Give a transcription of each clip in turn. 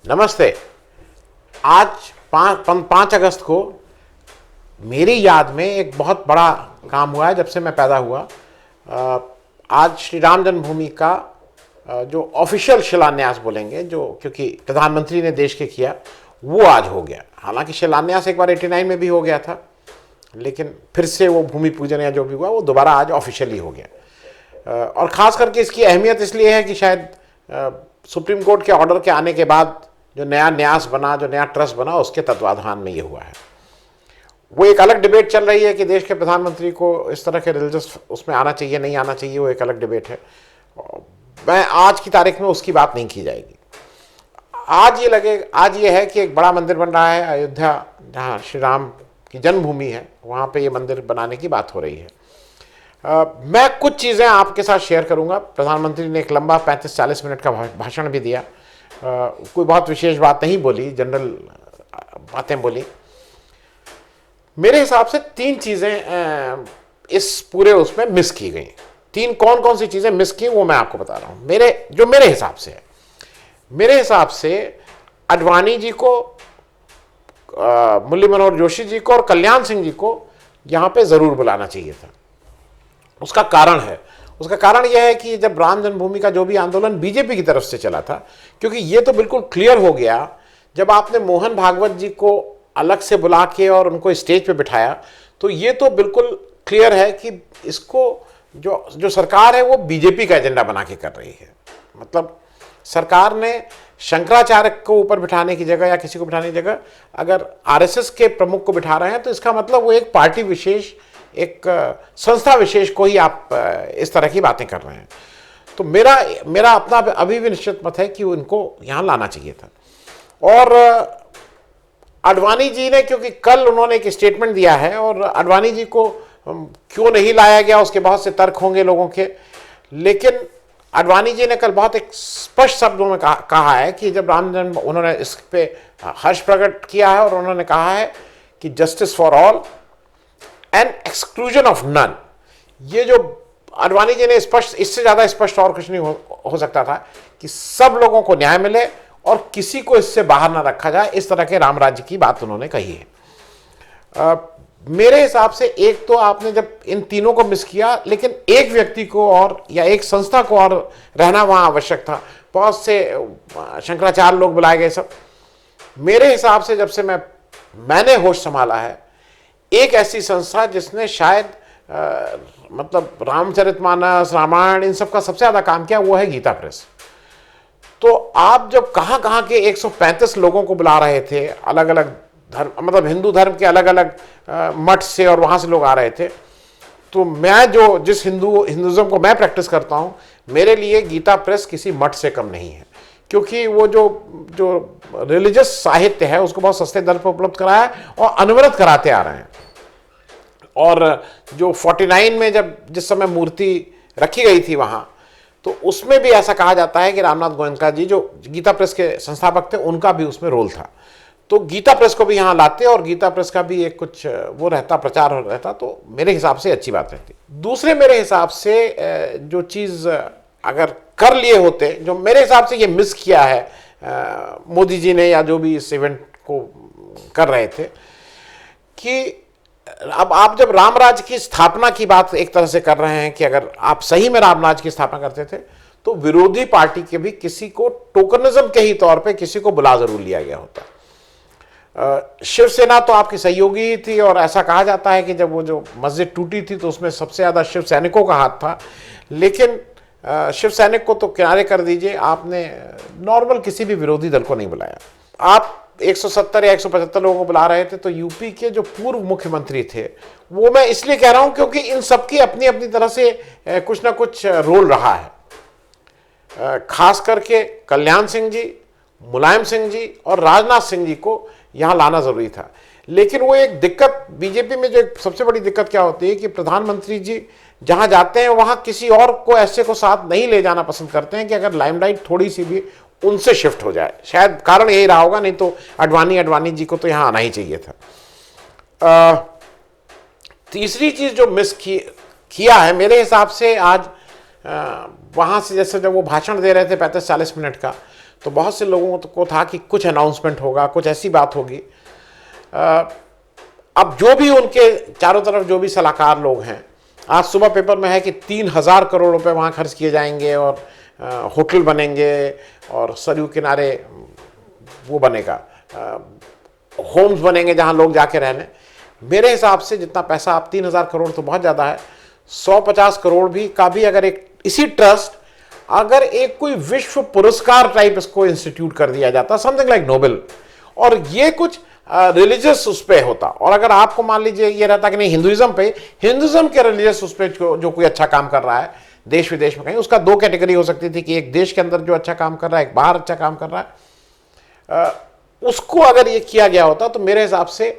नमस्ते। आज 5 अगस्त को मेरी याद में एक बहुत बड़ा काम हुआ है जब से मैं पैदा हुआ। आज श्री राम जन्मभूमि का जो ऑफिशियल शिलान्यास बोलेंगे, जो क्योंकि प्रधानमंत्री ने देश के किया, वो आज हो गया। हालांकि शिलान्यास एक बार 89 में भी हो गया था, लेकिन फिर से वो भूमि पूजन या जो भी हुआ वो दोबारा आज ऑफिशियली हो गया। और ख़ास करके इसकी अहमियत इसलिए है कि शायद सुप्रीम कोर्ट के ऑर्डर के आने के बाद जो नया न्यास बना, जो नया ट्रस्ट बना, उसके तत्वाधान में ये हुआ है। वो एक अलग डिबेट चल रही है कि देश के प्रधानमंत्री को इस तरह के रिलीजियस उसमें आना चाहिए नहीं आना चाहिए, वो एक अलग डिबेट है। मैं आज की तारीख में उसकी बात नहीं की जाएगी। आज ये है कि एक बड़ा मंदिर बन रहा है अयोध्या, जहाँ श्री राम की जन्मभूमि है, वहाँ पे ये मंदिर बनाने की बात हो रही है। मैं कुछ चीज़ें आपके साथ शेयर करूँगा। प्रधानमंत्री ने एक लंबा 35-40 मिनट का भाषण भी दिया। कोई बहुत विशेष बात नहीं बोली, जनरल बातें बोली। मेरे हिसाब से 3 चीज़ें इस पूरे उसमें मिस की गई। 3 कौन कौन सी चीज़ें मिस की वो मैं आपको बता रहा हूँ, मेरे हिसाब से है। मेरे हिसाब से आडवाणी जी को, मुरली मनोहर जोशी जी को और कल्याण सिंह जी को यहाँ पे ज़रूर बुलाना चाहिए था। उसका कारण यह है कि जब राम जन्मभूमि का जो भी आंदोलन बीजेपी की तरफ से चला था, क्योंकि ये तो बिल्कुल क्लियर हो गया जब आपने मोहन भागवत जी को अलग से बुला के और उनको स्टेज पे बिठाया, तो ये तो बिल्कुल क्लियर है कि इसको जो सरकार है वो बीजेपी का एजेंडा बना के कर रही है। मतलब सरकार ने शंकराचार्य को ऊपर बिठाने की जगह या किसी को बिठाने की जगह अगर आरएसएस के प्रमुख को बिठा रहे हैं, तो इसका मतलब वो एक पार्टी विशेष, एक संस्था विशेष को ही आप इस तरह की बातें कर रहे हैं। तो मेरा अपना अभी भी निश्चित मत है कि उनको यहाँ लाना चाहिए था। और आडवाणी जी ने, क्योंकि कल उन्होंने एक स्टेटमेंट दिया है, और आडवाणी जी को क्यों नहीं लाया गया उसके बहुत से तर्क होंगे लोगों के, लेकिन आडवाणी जी ने कल बहुत एक स्पष्ट शब्दों में कहा है कि जब राम जन्म, उन्होंने इस पे हर्ष प्रकट किया है और उन्होंने कहा है कि justice for all and exclusion of none. ये जो आडवाणी जी ने स्पष्ट, इससे ज़्यादा स्पष्ट और कुछ नहीं हो सकता था कि सब लोगों को न्याय मिले और किसी को इससे बाहर ना रखा जाए। इस तरह के राम राज्य की बात उन्होंने कही है। मेरे हिसाब से एक तो आपने जब इन तीनों को मिस किया, लेकिन एक व्यक्ति को और या एक संस्था को और रहना वहाँ आवश्यक था। बहुत से शंकराचार्य लोग बुलाए गए सब। मेरे हिसाब से जब से मैंने होश संभाला है, एक ऐसी संस्था जिसने शायद मतलब रामचरितमानस, रामायण, इन सब का सबसे ज़्यादा काम किया, वो है गीता प्रेस। तो आप जब कहाँ के 135 लोगों को बुला रहे थे, अलग अलग धर्म, मतलब हिंदू धर्म के अलग अलग मठ से, और वहाँ से लोग आ रहे थे, तो मैं जिस हिंदुज़म को मैं प्रैक्टिस करता हूँ, मेरे लिए गीता प्रेस किसी मठ से कम नहीं है। क्योंकि वो जो रिलीजियस साहित्य है उसको बहुत सस्ते दर पर उपलब्ध कराया है और अनवरत कराते आ रहे हैं। और जो 49 में जिस समय मूर्ति रखी गई थी वहाँ, तो उसमें भी ऐसा कहा जाता है कि रामनाथ गोयनका जी, जो गीता प्रेस के संस्थापक थे, उनका भी उसमें रोल था। तो गीता प्रेस को भी यहाँ लाते और गीता प्रेस का भी एक कुछ वो रहता, प्रचार रहता, तो मेरे हिसाब से अच्छी बात रहती। दूसरे मेरे हिसाब से जो चीज़ अगर कर लिए होते, जो मेरे हिसाब से ये मिस किया है मोदी जी ने या जो भी इस इवेंट को कर रहे थे, कि अब आप जब रामराज्य की स्थापना की बात एक तरह से कर रहे हैं कि अगर आप सही में रामराज्य की स्थापना करते थे, तो विरोधी पार्टी के भी किसी को टोकनिज्म के ही तौर पे किसी को बुला जरूर लिया गया होता। शिवसेना तो आपकी सहयोगी ही थी, और ऐसा कहा जाता है कि जब वो जो मस्जिद टूटी थी तो उसमें सबसे ज़्यादा शिव सैनिकों का हाथ था। लेकिन शिव सैनिक को तो किनारे कर दीजिए, आपने नॉर्मल किसी भी विरोधी दल को नहीं बुलाया। आप 170 या 175 लोगों को बुला रहे थे, तो यूपी के जो पूर्व मुख्यमंत्री थे, वो मैं इसलिए कह रहा हूं क्योंकि इन सबकी अपनी अपनी तरह से कुछ ना कुछ रोल रहा है। खास करके कल्याण सिंह जी, मुलायम सिंह जी और राजनाथ सिंह जी को यहाँ लाना जरूरी था। लेकिन वो एक दिक्कत बीजेपी में, जो एक सबसे बड़ी दिक्कत क्या होती है कि प्रधानमंत्री जी जहाँ जाते हैं वहाँ किसी और को ऐसे को साथ नहीं ले जाना पसंद करते हैं कि अगर लाइमलाइट थोड़ी सी भी उनसे शिफ्ट हो जाए। शायद कारण यही रहा होगा, नहीं तो आडवाणी जी को तो यहाँ आना ही चाहिए था। तीसरी चीज़ जो मिस किया है मेरे हिसाब से, आज वहाँ से जैसे जब वो भाषण दे रहे थे 35-40 मिनट का, तो बहुत से लोगों को था कि कुछ अनाउंसमेंट होगा, कुछ ऐसी बात होगी। अब जो भी उनके चारों तरफ जो भी सलाहकार लोग हैं, आज सुबह पेपर में है कि 3,000 करोड़ रुपए वहाँ खर्च किए जाएंगे और होटल बनेंगे और सरयू किनारे वो बनेगा, होम्स बनेंगे जहाँ लोग जाके रहने। मेरे हिसाब से जितना पैसा, आप 3,000 करोड़ तो बहुत ज़्यादा है, 150 करोड़ भी का भी अगर एक इसी ट्रस्ट, अगर एक कोई विश्व पुरस्कार टाइप इसको इंस्टीट्यूट कर दिया जाता, समथिंग लाइक नोबेल, और ये कुछ रिलीजियस उस पर होता, और अगर आपको मान लीजिए ये रहता कि नहीं हिंदुइज्म पे, हिंदुइज्म के रिलीजियस उस पर जो कोई अच्छा काम कर रहा है देश विदेश में कहीं, उसका दो कैटेगरी हो सकती थी कि एक देश के अंदर जो अच्छा काम कर रहा है, एक बाहर अच्छा काम कर रहा है, उसको अगर ये किया गया होता तो मेरे हिसाब से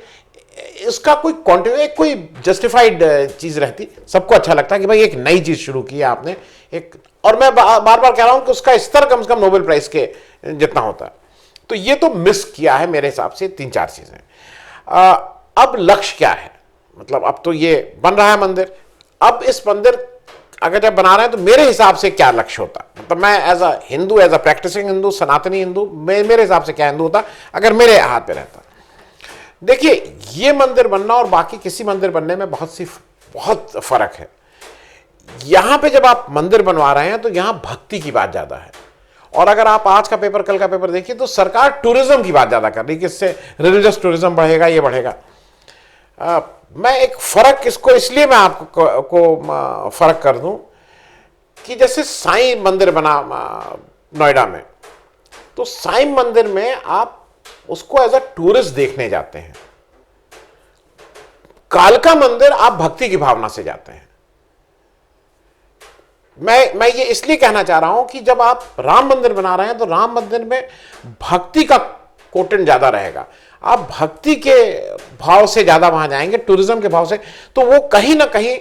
इसका कोई जस्टिफाइड चीज रहती, सबको अच्छा लगता कि भाई एक नई चीज शुरू की है आपने एक, और मैं बार बार कह रहा हूं कि उसका स्तर कम से कम नोबेल प्राइज के जितना होता है। तो ये तो मिस किया है मेरे हिसाब से 3-4 चीजें। अब लक्ष्य क्या है, मतलब अब तो ये बन रहा है मंदिर, अब इस मंदिर अगर जब बना रहे हैं तो मेरे हिसाब से क्या लक्ष्य होता, मतलब मैं as a Hindu, as a practising Hindu, Sanatani Hindu, मेरे हिसाब से क्या हिंदू होता अगर मेरे हाथ पे रहता। देखिए, ये मंदिर बनना और बाकी किसी मंदिर बनने में बहुत फर्क है। यहां पे जब आप मंदिर बनवा रहे हैं तो यहां भक्ति की बात ज्यादा है, और अगर आप आज का पेपर कल का पेपर देखिए तो सरकार टूरिज्म की बात ज्यादा कर रही है कि इससे रिलीजियस टूरिज्म बढ़ेगा, ये बढ़ेगा। मैं एक फर्क इसको इसलिए मैं आपको फर्क कर दूं कि जैसे साईं मंदिर बना नोएडा में, तो साईं मंदिर में आप उसको एज अ टूरिस्ट देखने जाते हैं, कालका मंदिर आप भक्ति की भावना से जाते हैं। मैं ये इसलिए कहना चाह रहा हूं कि जब आप राम मंदिर बना रहे हैं तो राम मंदिर में भक्ति का कोटेंट ज्यादा रहेगा, आप भक्ति के भाव से ज्यादा वहां जाएंगे, टूरिज्म के भाव से। तो वो कहीं ना कहीं,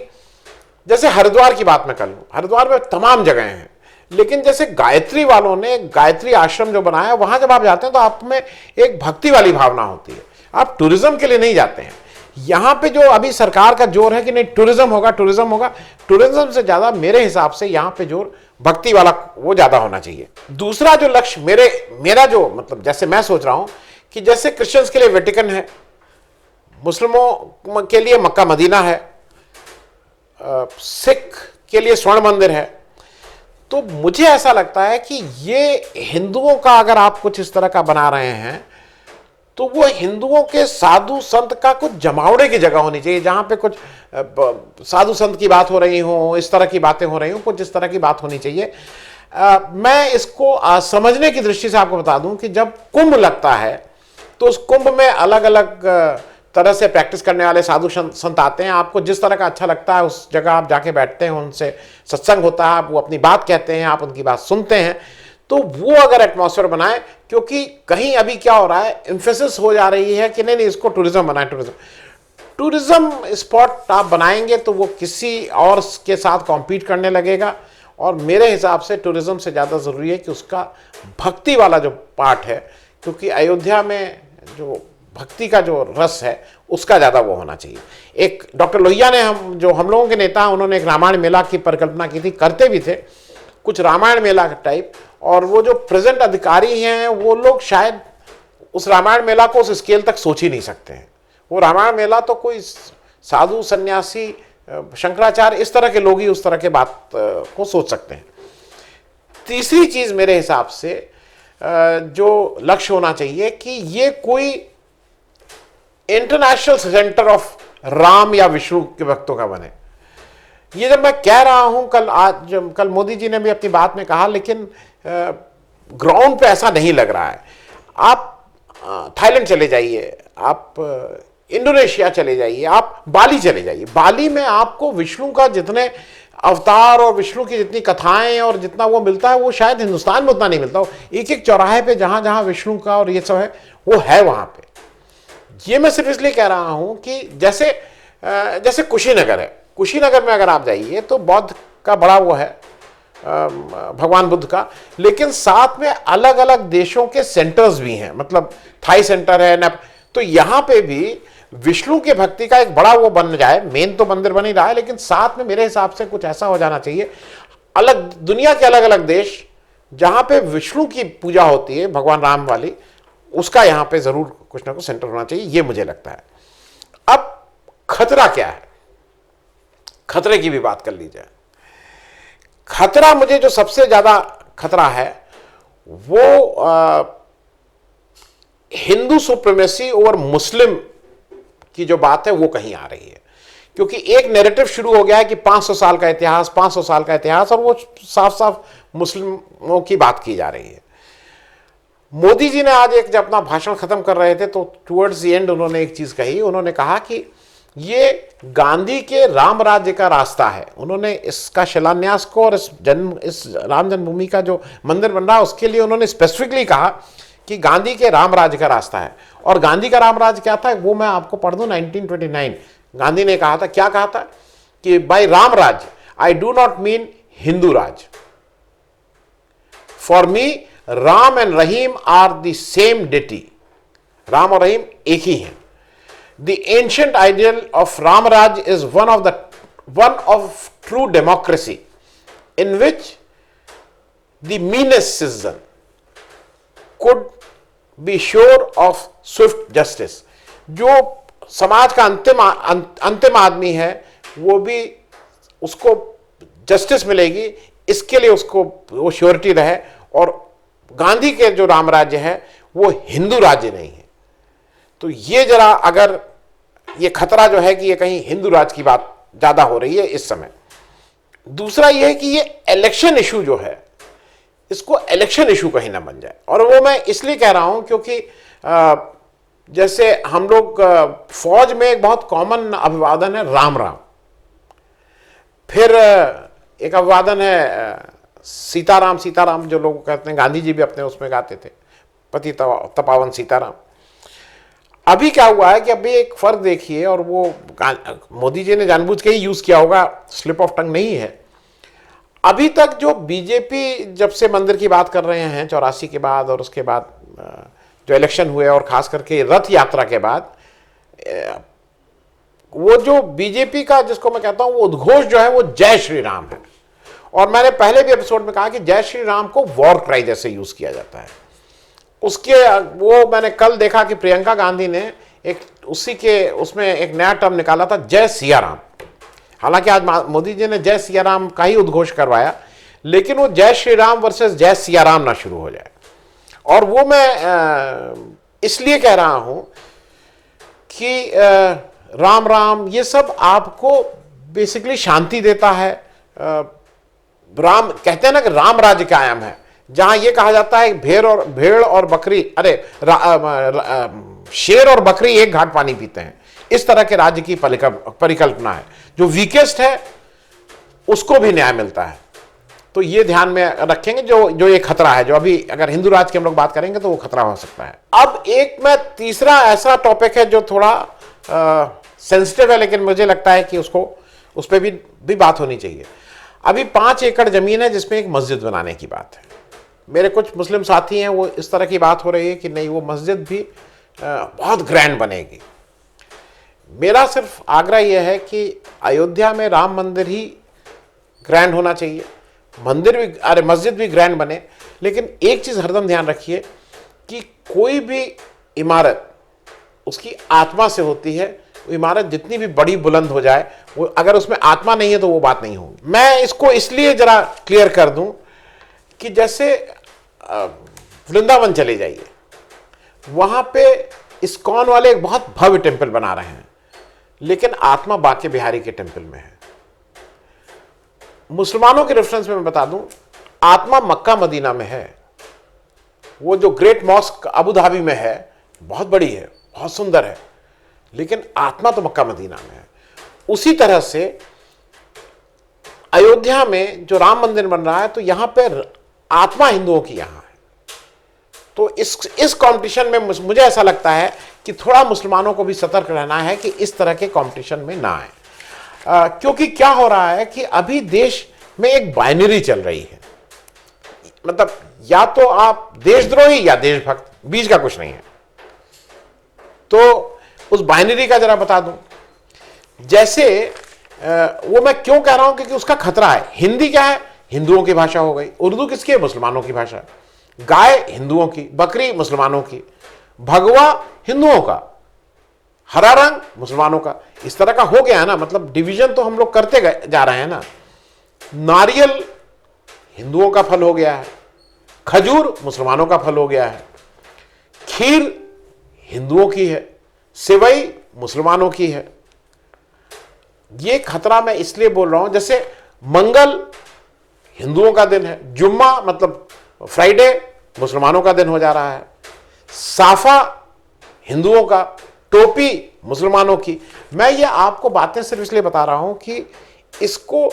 जैसे हरिद्वार की बात मैं कर लूं, हरिद्वार में तमाम जगह हैं, लेकिन जैसे गायत्री वालों ने गायत्री आश्रम जो बनाया, वहां जब आप जाते हैं तो आप में एक भक्ति वाली भावना होती है, आप टूरिज्म के लिए नहीं जाते हैं। यहां पे जो अभी सरकार का जोर है कि नहीं टूरिज्म होगा, टूरिज्म होगा, टूरिज्म से ज्यादा मेरे हिसाब से यहां पे जोर भक्ति वाला वो ज्यादा होना चाहिए। दूसरा जो लक्ष्य मेरा जो मतलब जैसे मैं सोच रहा हूं कि जैसे क्रिश्चियंस के लिए वेटिकन है, मुस्लिमों के लिए मक्का मदीना है, सिख के लिए स्वर्ण मंदिर है, तो मुझे ऐसा लगता है कि ये हिंदुओं का अगर आप कुछ इस तरह का बना रहे हैं तो वो हिंदुओं के साधु संत का कुछ जमावड़े की जगह होनी चाहिए, जहां पे कुछ साधु संत की बात हो रही हो, इस तरह की बातें हो रही हो, कुछ इस तरह की बात होनी चाहिए। मैं इसको समझने की दृष्टि से आपको बता दूं कि जब कुंभ लगता है तो उस कुंभ में अलग अलग तरह से प्रैक्टिस करने वाले साधु संत आते हैं, आपको जिस तरह का अच्छा लगता है उस जगह आप जाके बैठते हैं, उनसे सत्संग होता है, आप वो अपनी बात कहते हैं, आप उनकी बात सुनते हैं। तो वो अगर एटमॉस्फेयर बनाए, क्योंकि कहीं अभी क्या हो रहा है, एम्फेसिस हो जा रही है कि नहीं इसको टूरिज्म बनाए, टूरिज्म स्पॉट आप बनाएंगे तो वो किसी और के साथ कॉम्पीट करने लगेगा, और मेरे हिसाब से टूरिज्म से ज़्यादा ज़रूरी है कि उसका भक्ति वाला जो पार्ट है, क्योंकि अयोध्या में जो भक्ति का जो रस है उसका ज़्यादा वो होना चाहिए। एक डॉक्टर लोहिया ने हम लोगों के नेता हैं, उन्होंने एक रामायण मेला की परिकल्पना की थी, करते भी थे कुछ रामायण मेला टाइप, और वो जो प्रेजेंट अधिकारी हैं वो लोग शायद उस रामायण मेला को उस स्केल तक सोच ही नहीं सकते हैं। वो रामायण मेला तो कोई साधु सन्यासी शंकराचार्य इस तरह के लोग ही उस तरह के बात को सोच सकते हैं। तीसरी चीज मेरे हिसाब से जो लक्ष्य होना चाहिए कि ये कोई इंटरनेशनल सेंटर ऑफ राम या विष्णु के भक्तों का बने। ये जब मैं कह रहा हूं, कल मोदी जी ने भी अपनी बात में कहा, लेकिन ग्राउंड पे ऐसा नहीं लग रहा है। आप थाईलैंड चले जाइए, आप इंडोनेशिया चले जाइए, आप बाली चले जाइए, बाली में आपको विष्णु का जितने अवतार और विष्णु की जितनी कथाएं और जितना वो मिलता है वो शायद हिंदुस्तान में उतना नहीं मिलता। एक एक चौराहे पे जहां जहां विष्णु का और ये सब है वो है वहां पे। ये मैं सिर्फ इसलिए कह रहा हूं कि जैसे कुशीनगर है, कुशीनगर में अगर आप जाइए तो बौद्ध का बड़ा वो है, भगवान बुद्ध का, लेकिन साथ में अलग अलग देशों के सेंटर्स भी हैं, मतलब थाई सेंटर है, तो यहां पे भी विष्णु के भक्ति का एक बड़ा वो बन जाए। मेन तो मंदिर बन ही रहा है, लेकिन साथ में मेरे हिसाब से कुछ ऐसा हो जाना चाहिए, अलग दुनिया के अलग अलग देश जहां पे विष्णु की पूजा होती है, भगवान राम वाली, उसका यहां पे जरूर कुछ ना कुछ सेंटर होना चाहिए, ये मुझे लगता है। अब खतरा क्या है, खतरे की भी बात कर ली जाए। खतरा, मुझे जो सबसे ज्यादा खतरा है वो हिंदू सुप्रीमेसी ओवर मुस्लिम की जो बात है वो कहीं आ रही है। क्योंकि एक नैरेटिव शुरू हो गया है कि 500 साल का इतिहास, 500 साल का इतिहास, और वो साफ साफ मुस्लिमों की बात की जा रही है। मोदी जी ने आज एक जब अपना भाषण खत्म कर रहे थे तो टुवर्ड्स द एंड उन्होंने एक चीज कही, उन्होंने कहा कि ये गांधी के राम राज्य का रास्ता है। उन्होंने इसका शिलान्यास को और इस राम जन्मभूमि का जो मंदिर बन रहा है उसके लिए उन्होंने स्पेसिफिकली कहा कि गांधी के राम राज्य का रास्ता है। और गांधी का राम राज्य क्या था वो मैं आपको पढ़ दूं। 1929 गांधी ने कहा था, क्या कहा था कि by Ram Rajya I do not mean Hindu Raj, for me Ram and Rahim are the same deity. Ram और रहीम एक ही हैं। The ancient ideal of Ram Raj is one of true democracy in which the meanest citizen could be sure of swift justice। जो समाज का अंतिम आदमी है वो भी उसको जस्टिस मिलेगी, इसके लिए उसको वो श्योरिटी रहे। और गांधी के जो राम राज्य है वो हिंदू राज्य नहीं है। तो ये जरा, अगर ये खतरा जो है कि ये कहीं हिंदू राज की बात ज्यादा हो रही है इस समय। दूसरा ये है कि ये इलेक्शन इशू जो है, इसको इलेक्शन इशू कहीं ना बन जाए। और वो मैं इसलिए कह रहा हूं क्योंकि जैसे हम लोग फौज में एक बहुत कॉमन अभिवादन है राम राम, फिर एक अभिवादन है सीताराम सीताराम, जो लोग कहते हैं, गांधी जी भी अपने उसमें गाते थे, पति तपावन सीताराम। अभी क्या हुआ है कि अभी एक फर्क देखिए, और वो मोदी जी ने जानबूझ के ही यूज किया होगा, स्लिप ऑफ टंग नहीं है। अभी तक जो बीजेपी जब से मंदिर की बात कर रहे हैं 84 के बाद, और उसके बाद जो इलेक्शन हुए, और खास करके रथ यात्रा के बाद, वो जो बीजेपी का जिसको मैं कहता हूं वो उद्घोष जो है वो जय श्री राम है। और मैंने पहले भी एपिसोड में कहा कि जय श्री राम को वॉर क्राई जैसे यूज किया जाता है। उसके वो मैंने कल देखा कि प्रियंका गांधी ने एक उसी के उसमें एक नया टर्म निकाला था, जय सिया राम। हालांकि आज मोदी जी ने जय सिया राम का ही उद्घोष करवाया, लेकिन वो जय श्री राम वर्सेस जय सिया राम ना शुरू हो जाए। और वो मैं इसलिए कह रहा हूं कि राम राम ये सब आपको बेसिकली शांति देता है। राम कहते हैं ना कि राम राज्य कायम है, जहां ये कहा जाता है भेड़ और बकरी, शेर और बकरी एक घाट पानी पीते हैं, इस तरह के राज्य की परिकल्पना है। जो वीकेस्ट है उसको भी न्याय मिलता है। तो ये ध्यान में रखेंगे जो ये खतरा है, जो अभी अगर हिंदू राज की हम लोग बात करेंगे तो वो खतरा हो सकता है। अब एक मैं तीसरा ऐसा टॉपिक है जो थोड़ा सेंसिटिव है, लेकिन मुझे लगता है कि उस पर भी बात होनी चाहिए। अभी 5 एकड़ जमीन है जिसमें एक मस्जिद बनाने की बात है। मेरे कुछ मुस्लिम साथी हैं, वो इस तरह की बात हो रही है कि नहीं, वो मस्जिद भी बहुत ग्रैंड बनेगी। मेरा सिर्फ आग्रह यह है कि अयोध्या में राम मंदिर ही ग्रैंड होना चाहिए, मस्जिद भी ग्रैंड बने। लेकिन एक चीज हरदम ध्यान रखिए कि कोई भी इमारत उसकी आत्मा से होती है। वो इमारत जितनी भी बड़ी बुलंद हो जाए, वो अगर उसमें आत्मा नहीं है तो वो बात नहीं होगी। मैं इसको इसलिए जरा क्लियर कर दूं कि जैसे वृंदावन चले जाइए, वहां पे इस्कॉन वाले एक बहुत भव्य टेंपल बना रहे हैं, लेकिन आत्मा बांके बिहारी के टेंपल में है। मुसलमानों के रेफरेंस में मैं बता दूं, आत्मा मक्का मदीना में है। वो जो ग्रेट मॉस्क अबू धाबी में है, बहुत बड़ी है, बहुत सुंदर है, लेकिन आत्मा तो मक्का मदीना में है। उसी तरह से अयोध्या में जो राम मंदिर बन रहा है, तो यहां पर आत्मा हिंदुओं की यहां है। तो इस कंपटीशन में मुझे ऐसा लगता है कि थोड़ा मुसलमानों को भी सतर्क रहना है कि इस तरह के कंपटीशन में ना आए। क्योंकि क्या हो रहा है कि अभी देश में एक बाइनरी चल रही है, मतलब या तो आप देशद्रोही या देशभक्त, बीच का कुछ नहीं है। तो उस बाइनरी का जरा बता दूं। जैसे वो मैं क्यों कह रहा हूं, क्योंकि उसका खतरा है। हिंदी क्या है हिंदुओं की भाषा हो गई। उर्दू किसकी है? मुसलमानों की भाषा। गाय हिंदुओं की, बकरी मुसलमानों की, भगवा हिंदुओं का, हरा रंग मुसलमानों का। इस तरह का हो गया है ना, मतलब डिवीजन तो हम लोग करते जा रहे हैं ना। नारियल हिंदुओं का फल हो गया है, खजूर मुसलमानों का फल हो गया है, खीर हिंदुओं की है, सेवई मुसलमानों की है। ये खतरा मैं इसलिए बोल रहा हूं, जैसे मंगल हिंदुओं का दिन है, जुम्मा मतलब फ्राइडे मुसलमानों का दिन हो जा रहा है, साफा हिंदुओं का, टोपी मुसलमानों की। मैं ये आपको बातें सिर्फ इसलिए बता रहा हूं कि इसको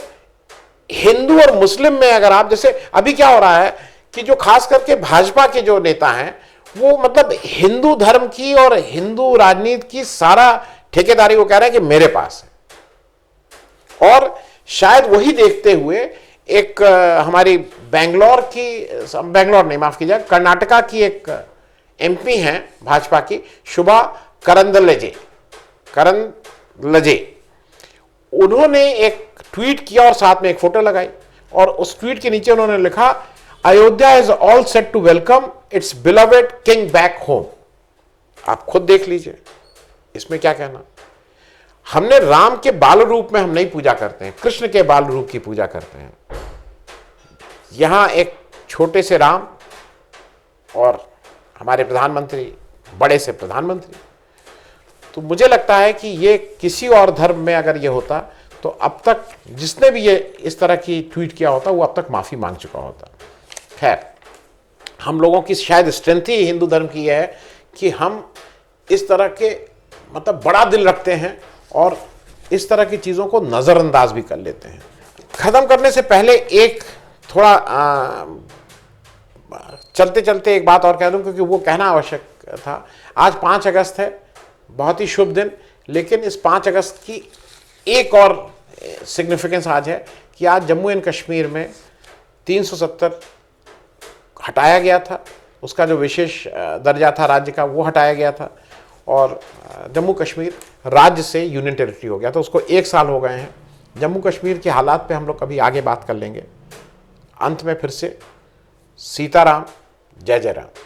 हिंदू और मुस्लिम में अगर आप, जैसे अभी क्या हो रहा है कि जो खास करके भाजपा के जो नेता हैं वो मतलब हिंदू धर्म की और हिंदू राजनीति की सारा ठेकेदारी वो कह रहे हैं कि मेरे पास है। और शायद वही देखते हुए एक हमारी बेंगलोर नहीं, माफ कीजिए, कर्नाटका की एक एमपी हैं भाजपा की, शुभा करंदलजे, उन्होंने एक ट्वीट किया और साथ में एक फोटो लगाई और उस ट्वीट के नीचे उन्होंने लिखा, Ayodhya is all set to welcome its beloved king back home. आप खुद देख लीजिए इसमें क्या कहना। हमने राम के बाल रूप में हम नहीं पूजा करते हैं, कृष्ण के बाल रूप की पूजा करते हैं। यहां एक छोटे से राम और हमारे प्रधानमंत्री, बड़े से प्रधानमंत्री। तो मुझे लगता है कि ये किसी और धर्म में अगर ये होता तो अब तक जिसने भी ये इस तरह की ट्वीट किया होता वो अब तक माफी मांग चुका होता। खैर, हम लोगों की शायद स्ट्रेंथ ही हिंदू धर्म की है कि हम इस तरह के मतलब बड़ा दिल रखते हैं और इस तरह की चीज़ों को नज़रअंदाज भी कर लेते हैं। ख़त्म करने से पहले एक थोड़ा चलते चलते एक बात और कह दूं, क्योंकि वो कहना आवश्यक था। आज 5 अगस्त है, बहुत ही शुभ दिन, लेकिन इस 5 अगस्त की एक और सिग्निफिकेंस आज है कि आज जम्मू एंड कश्मीर में 370 हटाया गया था, उसका जो विशेष दर्जा था राज्य का वो हटाया गया था और जम्मू कश्मीर राज्य से यूनियन टेरिटरी हो गया। तो उसको 1 साल हो गए हैं। जम्मू कश्मीर के हालात पे हम लोग कभी आगे बात कर लेंगे। अंत में फिर से सीताराम, जय जय राम।